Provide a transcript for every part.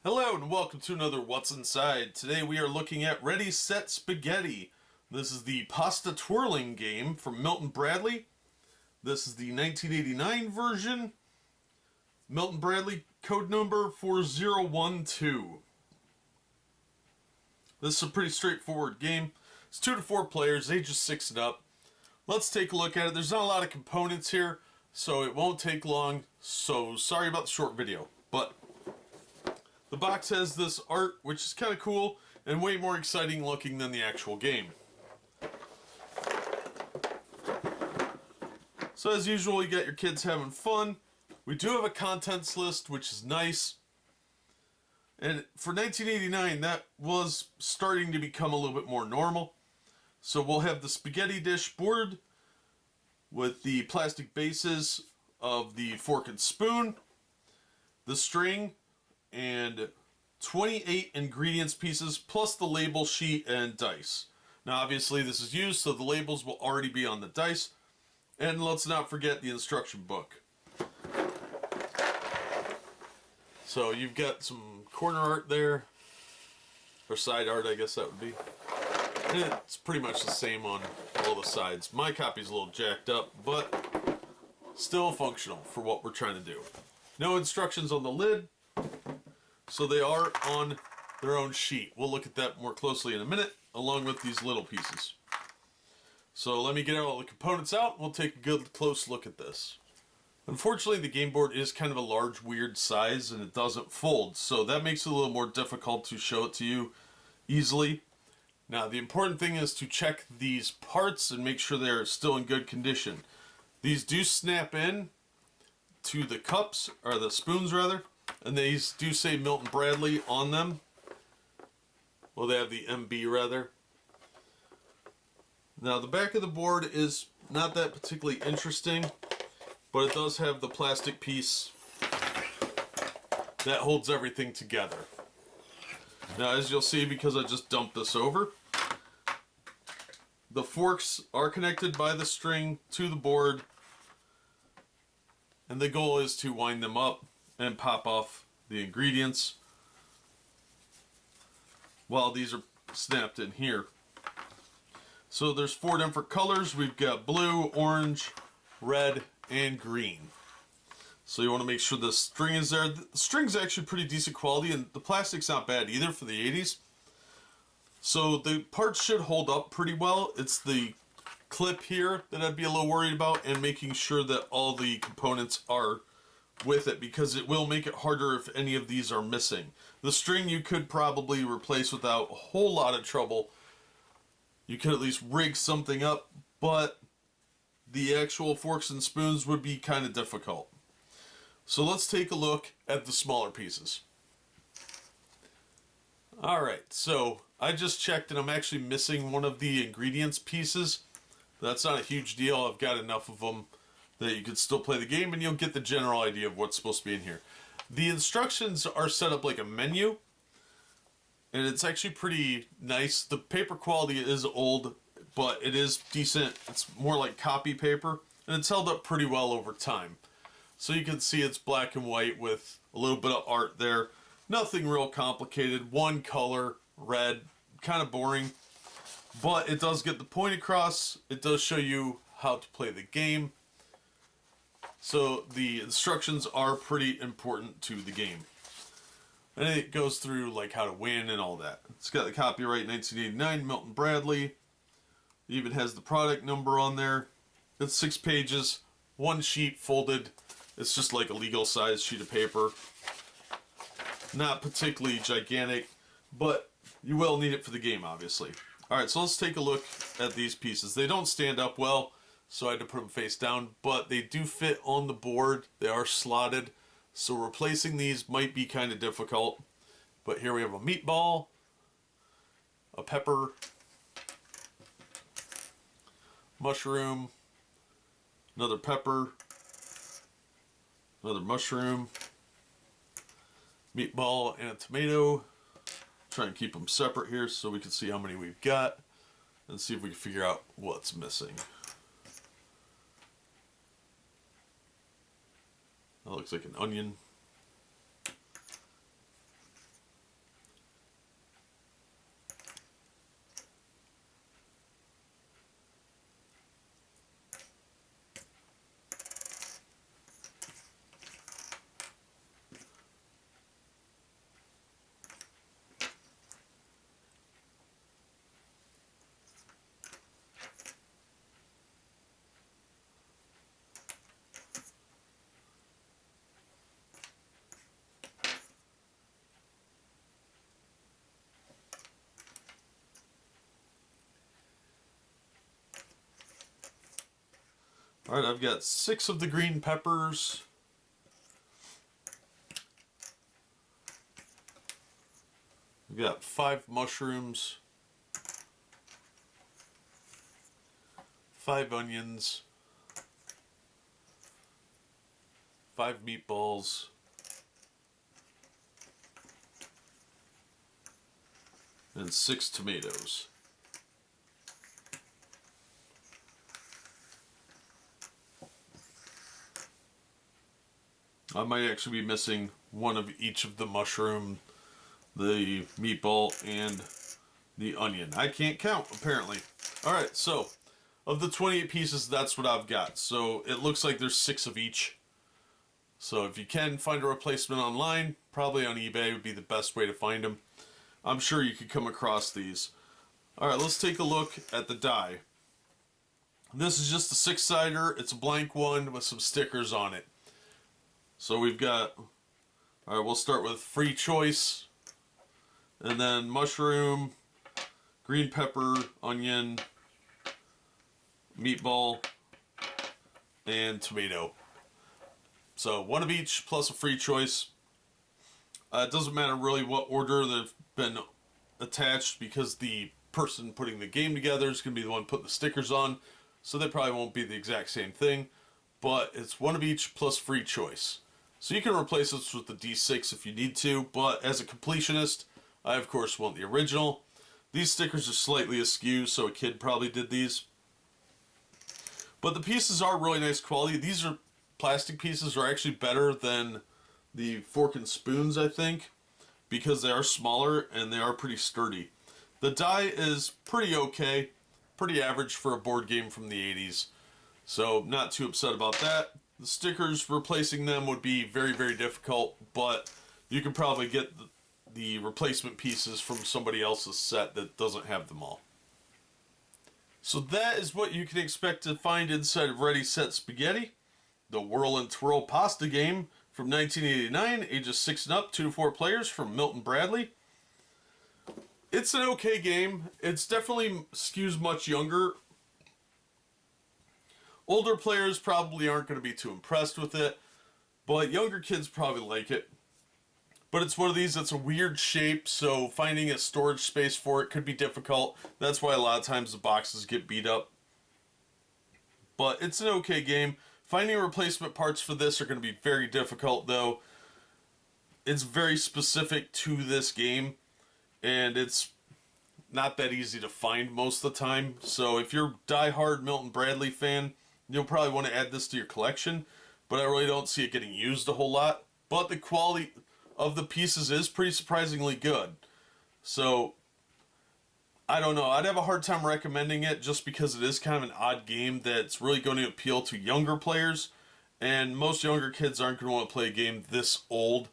Hello and welcome to another What's Inside. Today we are looking at Ready, Set, Spaghetti. This is the pasta twirling game from Milton Bradley. This is the 1989 version. Milton Bradley code number 4012. This is a pretty straightforward game. It's 2 to 4 players, ages 6 and up. Let's take a look at it. There's not a lot of components here, so it won't take long. So sorry about the short video, but the box has this art, which is kind of cool and way more exciting looking than the actual game. So as usual, you got your kids having fun. We do have a contents list, which is nice. And for 1989, that was starting to become a little bit more normal. So we'll have the spaghetti dish board with the plastic bases of the fork and spoon, the string, and 28 ingredients pieces plus the label sheet and dice. Now obviously this is used, so the labels will already be on the dice. And let's not forget the instruction book. So you've got some corner art there, or side art I guess that would be. And it's pretty much the same on all the sides. My copy's a little jacked up, but still functional for what we're trying to do. No instructions on the lid, so they are on their own sheet. We'll look at that more closely in a minute, along with these little pieces. So let me get all the components out, and we'll take a good close look at this. Unfortunately, the game board is kind of a large, weird size, and it doesn't fold, so that makes it a little more difficult to show it to you easily. Now, the important thing is to check these parts and make sure they're still in good condition. These do snap in to the cups, or the spoons rather, and these do say Milton Bradley on them. Well, they have the MB rather. Now, the back of the board is not that particularly interesting, but it does have the plastic piece that holds everything together. Now, as you'll see, because I just dumped this over, the forks are connected by the string to the board, and the goal is to wind them up and pop off the ingredients while these are snapped in here. So there's 4 different colors. We've got blue, orange, red, and green. So you want to make sure the string is there. The string's actually pretty decent quality, and the plastic's not bad either for the 80s. So the parts should hold up pretty well. It's the clip here that I'd be a little worried about, and making sure that all the components are with it, because it will make it harder if any of these are missing. The string you could probably replace without a whole lot of trouble. You could at least rig something up, but the actual forks and spoons would be kind of difficult. So let's take a look at the smaller pieces. Alright, so I just checked and I'm actually missing one of the ingredients pieces. That's not a huge deal. I've got enough of them that you could still play the game and you'll get the general idea of what's supposed to be in here. The instructions are set up like a menu, and it's actually pretty nice. The paper quality is old, but it is decent. It's more like copy paper, and it's held up pretty well over time. So you can see it's black and white with a little bit of art there. Nothing real complicated. One color, red, kind of boring. But it does get the point across. It does show you how to play the game. So the instructions are pretty important to the game. And it goes through like how to win and all that. It's got the copyright 1989, Milton Bradley. It even has the product number on there. It's 6 pages, 1 sheet folded. It's just like a legal size sheet of paper. Not particularly gigantic, but you will need it for the game, obviously. Alright, so let's take a look at these pieces. They don't stand up well, so I had to put them face down, but they do fit on the board. They are slotted, so replacing these might be kind of difficult. But here we have a meatball, a pepper, mushroom, another pepper, another mushroom, meatball, and a tomato. Try and keep them separate here so we can see how many we've got and see if we can figure out what's missing. That looks like an onion. Alright, I've got 6 of the green peppers. I've got 5 mushrooms. 5 onions. 5 meatballs. And 6 tomatoes. I might actually be missing one of each of the mushroom, the meatball, and the onion. I can't count, apparently. Alright, so, of the 28 pieces, that's what I've got. So, it looks like there's 6 of each. So, if you can find a replacement online, probably on eBay would be the best way to find them. I'm sure you could come across these. Alright, let's take a look at the die. This is just a 6-sider. It's a blank one with some stickers on it. So we've got, alright, we'll start with free choice, and then mushroom, green pepper, onion, meatball, and tomato. So one of each plus a free choice. It doesn't matter really what order they've been attached, because the person putting the game together is going to be the one putting the stickers on, so they probably won't be the exact same thing, but it's one of each plus free choice. So you can replace this with the D6 if you need to, but as a completionist, I of course want the original. These stickers are slightly askew, so a kid probably did these. But the pieces are really nice quality. These are plastic pieces are actually better than the fork and spoons, I think, because they are smaller and they are pretty sturdy. The die is pretty okay, pretty average for a board game from the 80s, so not too upset about that. The stickers, replacing them would be very, very difficult, but you can probably get the replacement pieces from somebody else's set that doesn't have them all. So that is what you can expect to find inside of Ready Set Spaghetti, the Whirl and Twirl pasta game from 1989, ages 6 and up, 2 to 4 players, from Milton Bradley. It's an okay game. It's definitely skews much younger. Older players probably aren't going to be too impressed with it, but younger kids probably like it. But it's one of these that's a weird shape, so finding a storage space for it could be difficult. That's why a lot of times the boxes get beat up. But it's an okay game. Finding replacement parts for this are going to be very difficult, though. It's very specific to this game, and it's not that easy to find most of the time. So if you're a die-hard Milton Bradley fan, you'll probably want to add this to your collection, but I really don't see it getting used a whole lot. But the quality of the pieces is pretty surprisingly good. So, I don't know. I'd have a hard time recommending it just because it is kind of an odd game that's really going to appeal to younger players. And most younger kids aren't going to want to play a game this old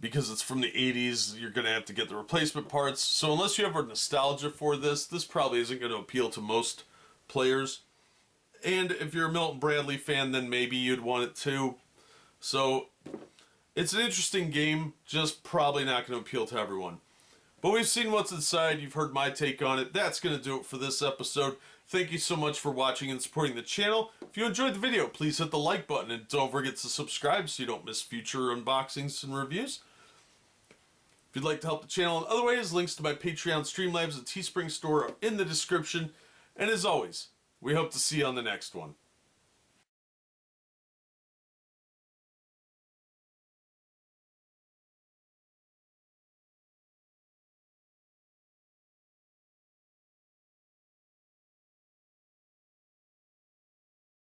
because it's from the 80s. You're going to have to get the replacement parts. So unless you have a nostalgia for this, this probably isn't going to appeal to most players. And if you're a Milton Bradley fan, then maybe you'd want it too. So, it's an interesting game, just probably not going to appeal to everyone. But we've seen what's inside, you've heard my take on it. That's going to do it for this episode. Thank you so much for watching and supporting the channel. If you enjoyed the video, please hit the like button and don't forget to subscribe so you don't miss future unboxings and reviews. If you'd like to help the channel in other ways, links to my Patreon, Streamlabs, and Teespring store are in the description. And as always, we hope to see you on the next one.